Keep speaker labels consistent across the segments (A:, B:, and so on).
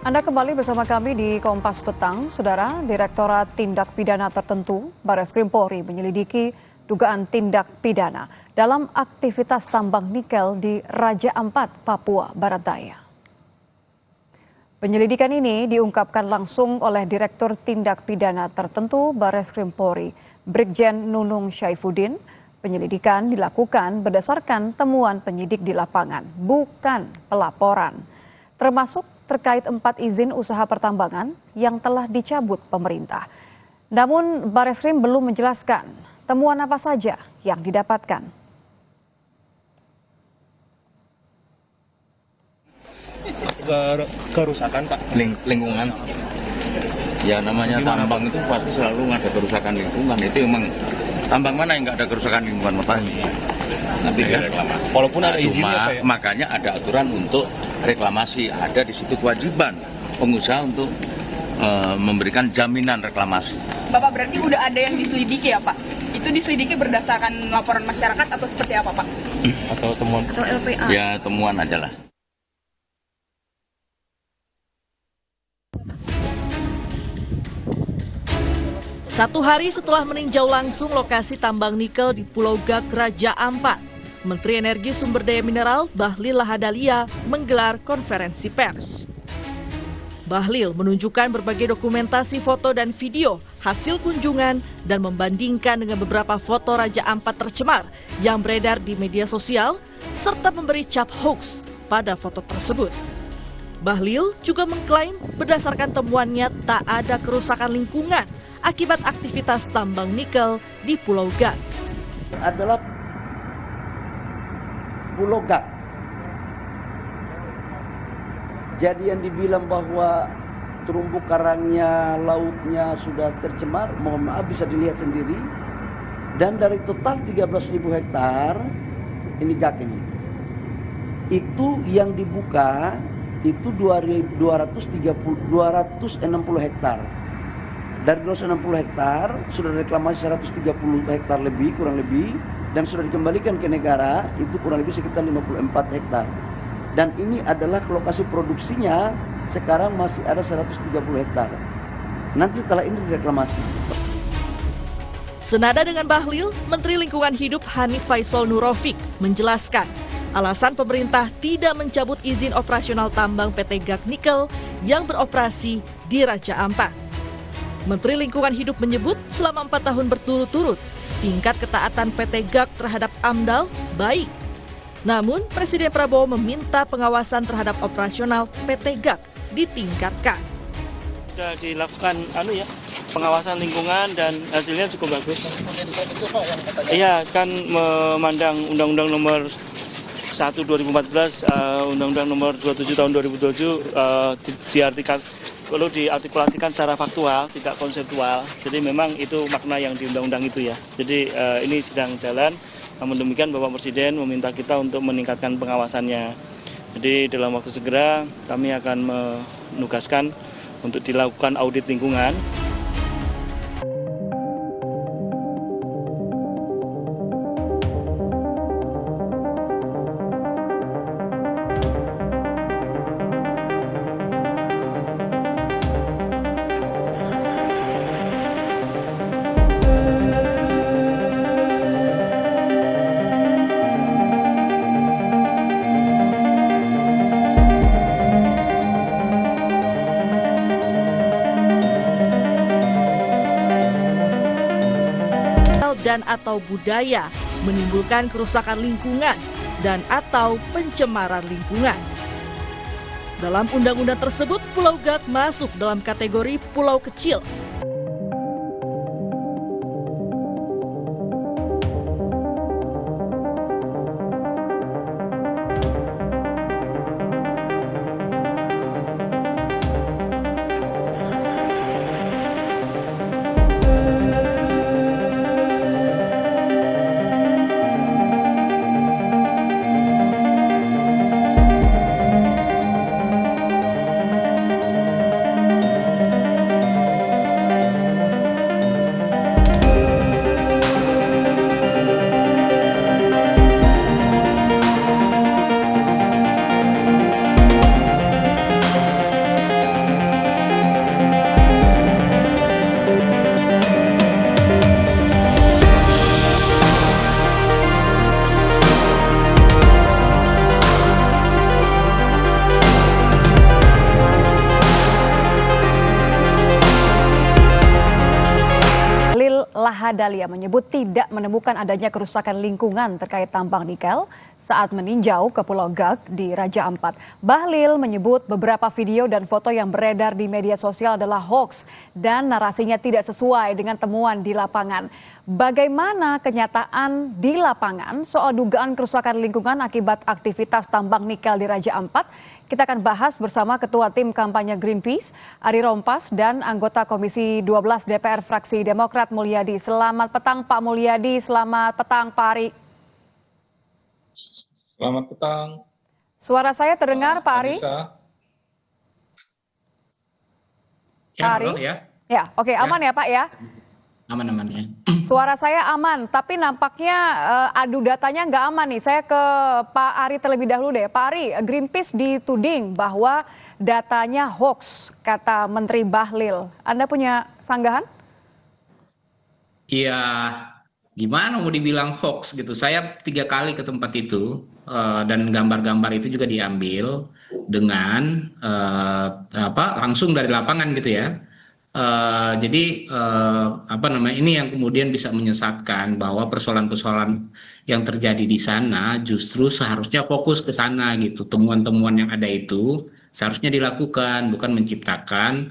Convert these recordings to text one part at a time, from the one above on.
A: Anda kembali bersama kami di Kompas Petang. Saudara, Direktorat Tindak Pidana Tertentu Barreskrim Polri menyelidiki dugaan tindak pidana dalam aktivitas tambang nikel di Raja Ampat, Papua Barat Daya. Penyelidikan ini diungkapkan langsung oleh Direktur Tindak Pidana Tertentu Barreskrim Polri, Brigjen Nunung Syaifuddin. Penyelidikan dilakukan berdasarkan temuan penyidik di lapangan, bukan pelaporan, termasuk terkait 4 izin usaha pertambangan yang telah dicabut pemerintah. Namun Barreskrim belum menjelaskan temuan apa saja yang didapatkan.
B: Kerusakan, Pak?
C: Lingkungan. Ya namanya
B: Gimana,
C: tambang itu pasti selalu ada kerusakan lingkungan. Itu emang tambang mana yang nggak ada kerusakan lingkungan, makanya nanti direklamasi.
B: Walaupun ada izinnya, Pak, ya?
C: Makanya ada aturan untuk reklamasi. Ada di situ kewajiban pengusaha untuk memberikan jaminan reklamasi.
D: Bapak, berarti udah ada yang diselidiki ya, Pak? Itu diselidiki berdasarkan laporan masyarakat atau seperti apa, Pak?
B: Atau temuan?
D: Atau LPA?
C: Ya temuan aja lah.
E: Satu hari setelah meninjau langsung lokasi tambang nikel di Pulau Gak, Raja Ampat, Menteri Energi Sumber Daya Mineral Bahlil Lahadalia menggelar konferensi pers. Bahlil menunjukkan berbagai dokumentasi foto dan video hasil kunjungan dan membandingkan dengan beberapa foto Raja Ampat tercemar yang beredar di media sosial serta memberi cap hoax pada foto tersebut. Bahlil juga mengklaim berdasarkan temuannya tak ada kerusakan lingkungan akibat aktivitas tambang nikel di Pulau Gak.
F: Adalah Pulau Gak. Jadi yang dibilang bahwa terumbu karangnya, lautnya sudah tercemar, mohon maaf bisa dilihat sendiri. Dan dari total 13.000 hektar, ini Gak ini, itu yang dibuka itu 260 hektar. Dari 260 hektar sudah reklamasi 130 hektar lebih, kurang lebih, dan sudah dikembalikan ke negara itu kurang lebih sekitar 54 hektar. Dan ini adalah lokasi produksinya sekarang masih ada 130 hektar. Nanti setelah ini direklamasi.
E: Senada dengan Bahlil, Menteri Lingkungan Hidup Hanif Faisal Nurofik menjelaskan alasan pemerintah tidak mencabut izin operasional tambang PT Gak Nikel yang beroperasi di Raja Ampat. Menteri Lingkungan Hidup menyebut selama 4 tahun berturut-turut, tingkat ketaatan PT Gak terhadap AMDAL baik. Namun, Presiden Prabowo meminta pengawasan terhadap operasional PT Gak ditingkatkan.
B: Sudah dilakukan pengawasan lingkungan dan hasilnya cukup bagus. Iya, kan memandang Undang-Undang Nomor 1 2014, Undang-Undang Nomor 27 tahun 2007 perlu diartikulasikan secara faktual, tidak konseptual. Jadi memang itu makna yang di undang-undang itu ya. Jadi ini sedang jalan. Namun demikian Bapak Presiden meminta kita untuk meningkatkan pengawasannya. Jadi dalam waktu segera kami akan menugaskan untuk dilakukan audit lingkungan.
E: Dan atau budaya menimbulkan kerusakan lingkungan dan atau pencemaran lingkungan. Dalam undang-undang tersebut, Pulau Gak masuk dalam kategori pulau kecil.
A: Lahadalia menyebut tidak menemukan adanya kerusakan lingkungan terkait tambang nikel saat meninjau ke Pulau Gag di Raja Ampat. Bahlil menyebut beberapa video dan foto yang beredar di media sosial adalah hoax dan narasinya tidak sesuai dengan temuan di lapangan. Bagaimana kenyataan di lapangan soal dugaan kerusakan lingkungan akibat aktivitas tambang nikel di Raja Ampat? Kita akan bahas bersama Ketua Tim Kampanye Greenpeace, Ari Rompas, dan anggota Komisi 12 DPR Fraksi Demokrat Mulyadi. Selamat petang Pak Mulyadi, selamat petang Pak Ari.
G: Selamat petang.
A: Suara saya terdengar Pak Ari? Pak Ari? Ya, oke, aman ya Pak ya?
H: Aman-aman ya.
A: Suara saya aman, tapi nampaknya adu datanya nggak aman nih. Saya ke Pak Ari terlebih dahulu deh. Pak Ari, Greenpeace dituding bahwa datanya hoax, kata Menteri Bahlil. Anda punya sanggahan?
H: Iya, gimana mau dibilang hoax gitu. Saya 3 kali ke tempat itu dan gambar-gambar itu juga diambil dengan langsung dari lapangan gitu ya. Jadi ini yang kemudian bisa menyesatkan bahwa persoalan-persoalan yang terjadi di sana justru seharusnya fokus ke sana gitu. Temuan-temuan yang ada itu seharusnya dilakukan, bukan menciptakan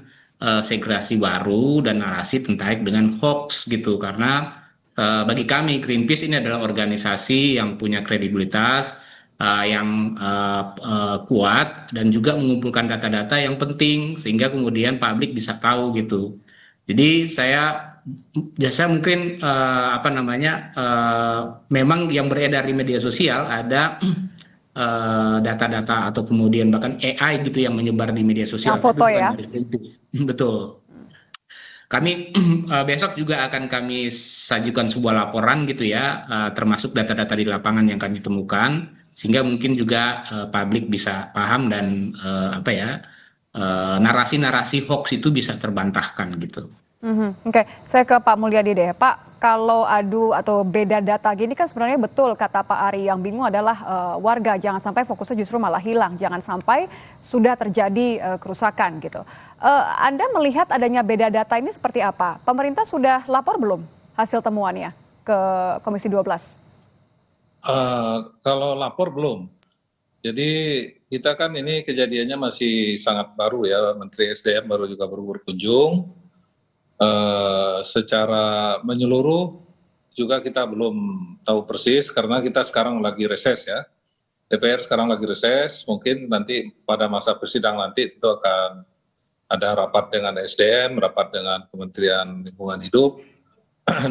H: segregasi baru dan narasi terkait dengan hoax gitu. Karena bagi kami Greenpeace ini adalah organisasi yang punya kredibilitas, yang kuat dan juga mengumpulkan data-data yang penting sehingga kemudian publik bisa tahu gitu. Jadi saya mungkin memang yang beredar di media sosial ada data-data atau kemudian bahkan AI gitu yang menyebar di media sosial.
A: Yang foto ya?
H: Betul. Kami besok juga akan kami sajukan sebuah laporan gitu ya, termasuk data-data di lapangan yang kami temukan. Sehingga mungkin juga publik bisa paham dan narasi-narasi hoax itu bisa terbantahkan gitu.
A: Oke, saya ke Pak Mulyadi deh. Pak, kalau adu atau beda data gini kan sebenarnya betul kata Pak Ari, yang bingung adalah warga, jangan sampai fokusnya justru malah hilang, jangan sampai sudah terjadi kerusakan gitu. Anda melihat adanya beda data ini seperti apa? Pemerintah sudah lapor belum hasil temuannya ke Komisi 12?
G: Kalau lapor belum. Jadi kita kan ini kejadiannya masih sangat baru ya, Menteri SDM baru berkunjung. Secara menyeluruh juga kita belum tahu persis karena kita sekarang lagi reses ya. DPR sekarang lagi reses, mungkin nanti pada masa persidangan nanti itu akan ada rapat dengan SDM, rapat dengan Kementerian Lingkungan Hidup.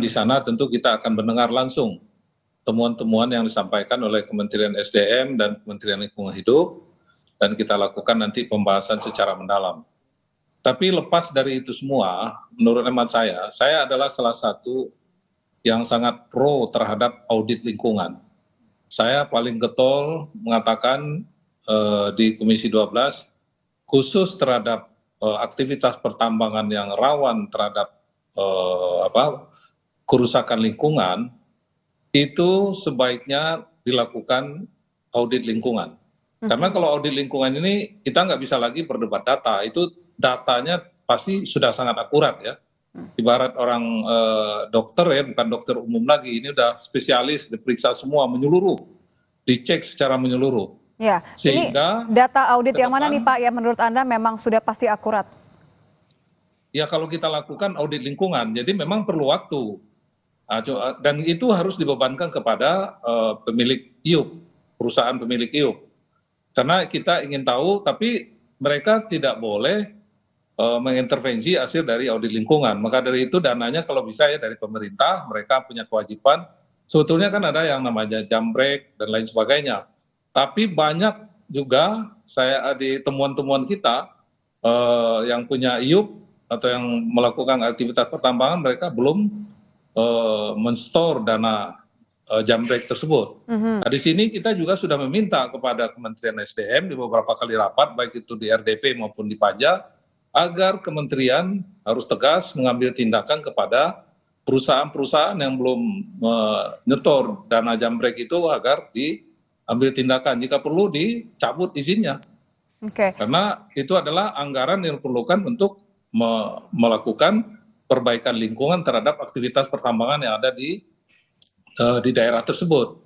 G: Di sana tentu kita akan mendengar langsung temuan-temuan yang disampaikan oleh Kementerian SDM dan Kementerian Lingkungan Hidup, dan kita lakukan nanti pembahasan secara mendalam. Tapi lepas dari itu semua, menurut hemat saya adalah salah satu yang sangat pro terhadap audit lingkungan. Saya paling getol mengatakan di Komisi 12, khusus terhadap aktivitas pertambangan yang rawan terhadap kerusakan lingkungan, itu sebaiknya dilakukan audit lingkungan. Karena kalau audit lingkungan ini kita nggak bisa lagi berdebat data, itu datanya pasti sudah sangat akurat ya. Ibarat orang dokter ya, bukan dokter umum lagi, ini udah spesialis, diperiksa semua menyeluruh, dicek secara menyeluruh.
A: Ya, sehingga ini data audit yang mana nih Pak yang menurut Anda memang sudah pasti akurat?
G: Ya kalau kita lakukan audit lingkungan, jadi memang perlu waktu. Dan itu harus dibebankan kepada pemilik IUP, perusahaan pemilik IUP. Karena kita ingin tahu, tapi mereka tidak boleh mengintervensi hasil dari audit lingkungan. Maka dari itu dananya kalau bisa ya dari pemerintah, mereka punya kewajiban. Sebetulnya kan ada yang namanya jambret dan lain sebagainya. Tapi banyak juga di temuan-temuan kita yang punya IUP atau yang melakukan aktivitas pertambangan, mereka belum menstore dana jambret tersebut. Nah, di sini kita juga sudah meminta kepada Kementerian SDM di beberapa kali rapat, baik itu di RDP maupun di Pajak, agar kementerian harus tegas mengambil tindakan kepada perusahaan-perusahaan yang belum menyetor dana jambret itu agar diambil tindakan. Jika perlu dicabut izinnya. Karena itu adalah anggaran yang diperlukan untuk melakukan perbaikan lingkungan terhadap aktivitas pertambangan yang ada di daerah tersebut.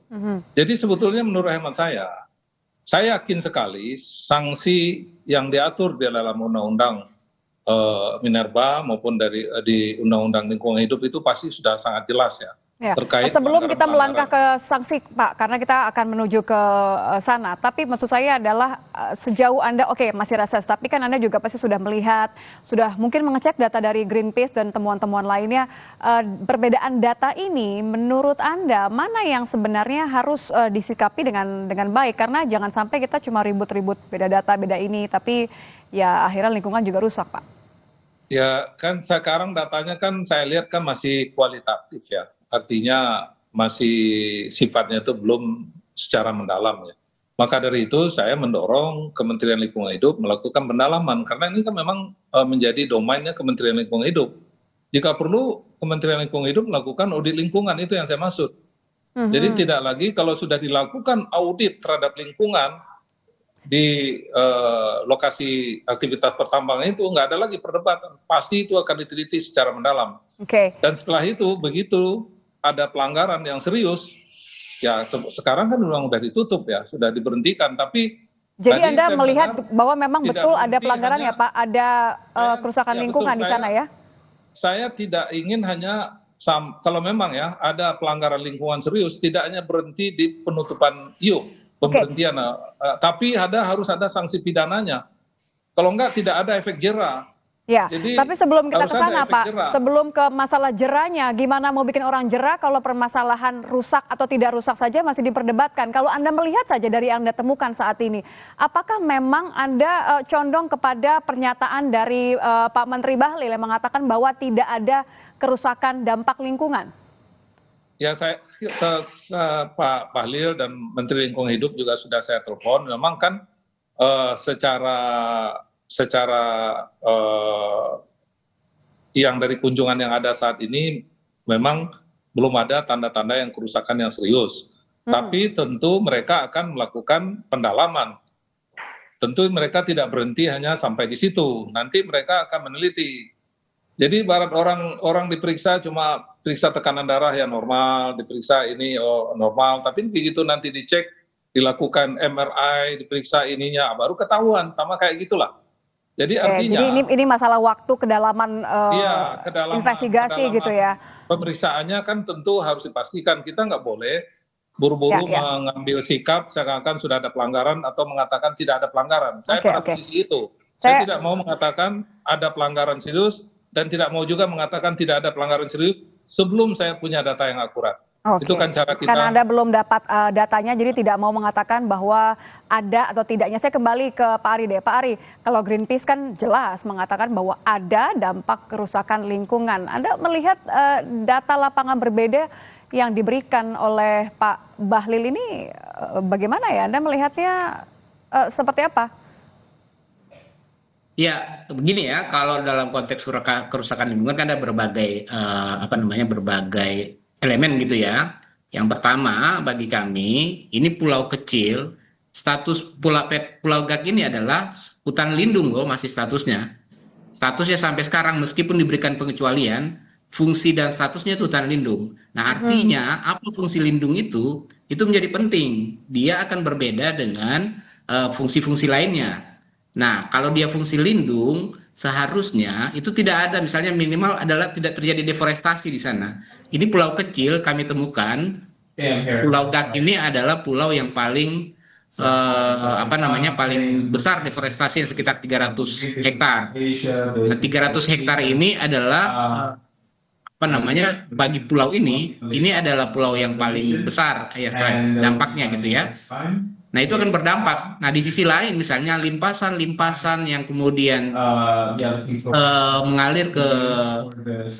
G: Jadi sebetulnya menurut hemat saya yakin sekali sanksi yang diatur di dalam undang-undang Minerba maupun di undang-undang lingkungan hidup itu pasti sudah sangat jelas ya.
A: Ya.
G: Terkait
A: Sebelum kita melangkah
G: pelanggaran.
A: ke sanksi, Pak, karena kita akan menuju ke sana. Tapi maksud saya adalah sejauh Anda, oke, masih reses, tapi kan Anda juga pasti sudah melihat, sudah mungkin mengecek data dari Greenpeace dan temuan-temuan lainnya. Perbedaan data ini, menurut Anda, mana yang sebenarnya harus disikapi dengan baik? Karena jangan sampai kita cuma ribut-ribut beda data, beda ini, tapi ya akhirnya lingkungan juga rusak, Pak.
G: Ya kan sekarang datanya kan saya lihat kan masih kualitatif ya. Artinya masih sifatnya itu belum secara mendalam ya. Maka dari itu saya mendorong Kementerian Lingkungan Hidup melakukan pendalaman karena ini kan memang menjadi domainnya Kementerian Lingkungan Hidup. Jika perlu Kementerian Lingkungan Hidup melakukan audit lingkungan, itu yang saya maksud. Jadi tidak lagi kalau sudah dilakukan audit terhadap lingkungan di lokasi aktivitas pertambangan itu nggak ada lagi perdebatan, pasti itu akan diteliti secara mendalam. Dan setelah itu begitu ada pelanggaran yang serius, ya sekarang kan udah ditutup ya, sudah diberhentikan. Tapi
A: jadi Anda melihat bahwa memang betul ada pelanggaran ya Pak, ada kerusakan lingkungan di sana ya?
G: Saya tidak ingin hanya kalau memang ya ada pelanggaran lingkungan serius, tidak hanya berhenti di penutupan iup, pemberhentian, tapi harus ada sanksi pidananya. Kalau enggak tidak ada efek jera.
A: Ya,
G: jadi,
A: tapi sebelum kita ke sana Pak,
G: jera.
A: Sebelum ke masalah jeranya, gimana mau bikin orang jera kalau permasalahan rusak atau tidak rusak saja masih diperdebatkan. Kalau Anda melihat saja dari yang Anda temukan saat ini, apakah memang Anda condong kepada pernyataan dari Pak Menteri Bahlil yang mengatakan bahwa tidak ada kerusakan dampak lingkungan?
G: Ya, Pak Bahlil dan Menteri Lingkungan Hidup juga sudah saya telepon. Memang kan secara yang dari kunjungan yang ada saat ini memang belum ada tanda-tanda yang kerusakan yang serius. Tapi tentu mereka akan melakukan pendalaman. Tentu mereka tidak berhenti hanya sampai di situ. Nanti mereka akan meneliti. Jadi barat orang diperiksa cuma periksa tekanan darah yang normal, diperiksa ini normal, tapi begitu nanti dicek, dilakukan MRI, diperiksa ininya, baru ketahuan, sama kayak gitulah. Jadi artinya,
A: jadi ini masalah waktu kedalaman, investigasi gitu ya.
G: Pemeriksaannya kan tentu harus dipastikan, kita nggak boleh buru-buru mengambil sikap seakan-akan sudah ada pelanggaran atau mengatakan tidak ada pelanggaran. Saya pada posisi itu. Saya tidak mau mengatakan ada pelanggaran serius dan tidak mau juga mengatakan tidak ada pelanggaran serius sebelum saya punya data yang akurat. Itu kan cara kita.
A: Karena Anda belum dapat datanya, jadi tidak mau mengatakan bahwa ada atau tidaknya. Saya kembali ke Pak Ari deh. Pak Ari, kalau Greenpeace kan jelas mengatakan bahwa ada dampak kerusakan lingkungan. Anda melihat data lapangan berbeda yang diberikan oleh Pak Bahlil ini bagaimana ya? Anda melihatnya seperti apa?
H: Ya, begini ya, kalau dalam konteks kerusakan lingkungan kan ada berbagai berbagai elemen gitu ya. Yang pertama bagi kami, ini pulau kecil, status Pulau Gak ini adalah hutan lindung loh masih statusnya. Statusnya sampai sekarang meskipun diberikan pengecualian, fungsi dan statusnya itu hutan lindung. Nah artinya apa fungsi lindung itu menjadi penting. Dia akan berbeda dengan fungsi-fungsi lainnya. Nah kalau dia fungsi lindung, seharusnya itu tidak ada, misalnya minimal adalah tidak terjadi deforestasi di sana. Ini pulau kecil kami temukan, Pulau Gak ini adalah pulau yang paling paling besar deforestasi, sekitar 300 hektar. Nah, 300 hektar ini adalah bagi pulau ini adalah pulau yang paling besar ya dampaknya gitu ya. Nah itu akan berdampak. Nah di sisi lain misalnya limpasan yang kemudian mengalir ke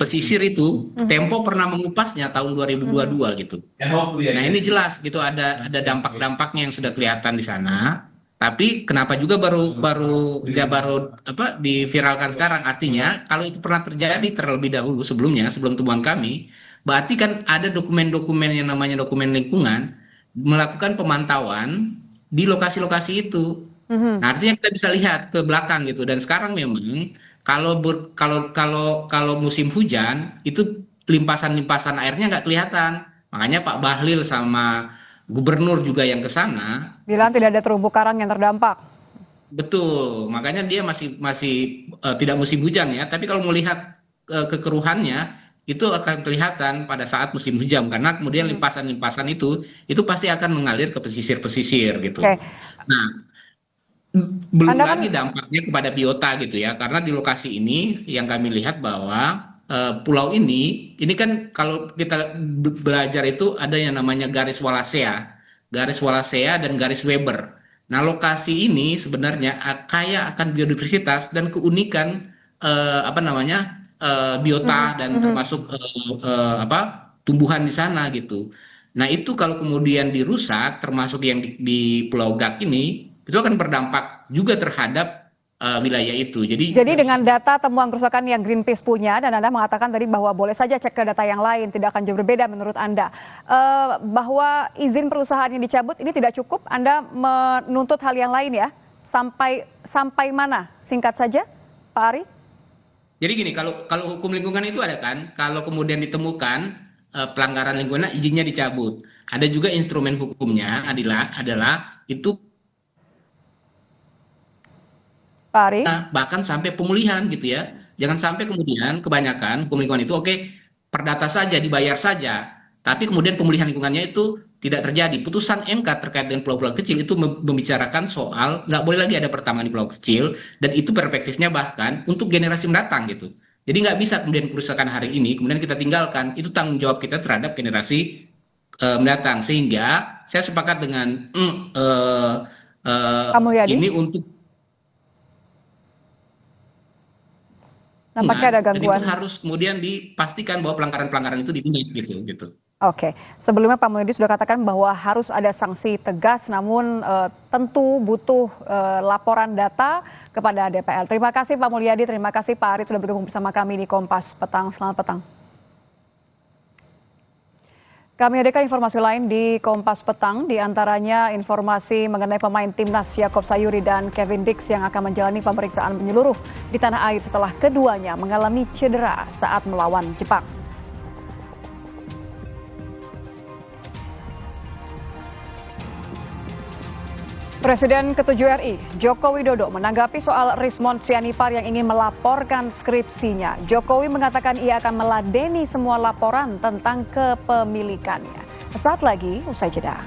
H: pesisir itu, Tempo pernah mengupasnya tahun 2022 gitu. Nah ini jelas gitu ada dampak-dampaknya yang sudah kelihatan di sana. Tapi kenapa juga baru diviralkan sekarang? Artinya kalau itu pernah terjadi terlebih dahulu sebelum temuan kami, berarti kan ada dokumen-dokumen yang namanya dokumen lingkungan melakukan pemantauan di lokasi-lokasi itu. Nah, artinya kita bisa lihat ke belakang gitu. Dan sekarang memang Kalau musim hujan itu limpasan airnya nggak kelihatan. Makanya Pak Bahlil sama gubernur juga yang ke sana
A: Bilang tidak ada terumbu karang yang terdampak.
H: betul. Makanya dia masih tidak musim hujan ya. Tapi kalau melihat kekeruhannya itu akan kelihatan pada saat musim hujan karena kemudian limpasan-limpasan itu pasti akan mengalir ke pesisir-pesisir gitu.
A: Oke.
H: Nah, belum
A: Anda kan
H: lagi dampaknya kepada biota gitu ya, karena di lokasi ini yang kami lihat bahwa pulau ini kan kalau kita belajar itu ada yang namanya garis Wallacea dan garis Weber. Nah, lokasi ini sebenarnya kaya akan biodiversitas dan keunikan biota dan termasuk tumbuhan di sana gitu. Nah, itu kalau kemudian dirusak, termasuk yang di Pulau Gak ini, itu akan berdampak juga terhadap wilayah itu. Jadi
A: dengan data temuan kerusakan yang Greenpeace punya, dan Anda mengatakan tadi bahwa boleh saja cek ke data yang lain, tidak akan jauh berbeda menurut Anda. Bahwa izin perusahaan yang dicabut ini tidak cukup, Anda menuntut hal yang lain ya? Sampai mana? Singkat saja, Pak Ari.
H: Jadi gini, kalau hukum lingkungan itu ada kan, kalau kemudian ditemukan pelanggaran lingkungan, izinnya dicabut. Ada juga instrumen hukumnya adalah itu
A: Pak Ari.
H: bahkan sampai pemulihan gitu ya. Jangan sampai kemudian kebanyakan hukum lingkungan itu perdata saja, dibayar saja. Tapi kemudian pemulihan lingkungannya itu tidak terjadi. Putusan MK terkait dengan pulau-pulau kecil itu membicarakan soal nggak boleh lagi ada pertambangan di pulau kecil, dan itu perspektifnya bahkan untuk generasi mendatang gitu. Jadi nggak bisa kemudian kerusakan hari ini kemudian kita tinggalkan, itu tanggung jawab kita terhadap generasi mendatang. Sehingga saya sepakat dengan ini untuk
A: nampaknya ada
H: dan
A: gangguan.
H: itu harus kemudian dipastikan bahwa pelanggaran-pelanggaran itu ditindak gitu.
A: Oke, sebelumnya Pak Mulyadi sudah katakan bahwa harus ada sanksi tegas, namun tentu butuh laporan data kepada DPR. Terima kasih Pak Mulyadi, terima kasih Pak Ari sudah bergabung bersama kami di Kompas Petang. Selamat petang. Kami hadirkan informasi lain di Kompas Petang, diantaranya informasi mengenai pemain timnas Yaakob Sayuri dan Kevin Dix yang akan menjalani pemeriksaan menyeluruh di tanah air setelah keduanya mengalami cedera saat melawan Jepang. Presiden ke-7 RI, Joko Widodo, menanggapi soal Rismond Sianipar yang ingin melaporkan skripsinya. Jokowi mengatakan ia akan meladeni semua laporan tentang kepemilikannya. Sesaat lagi, usai jeda.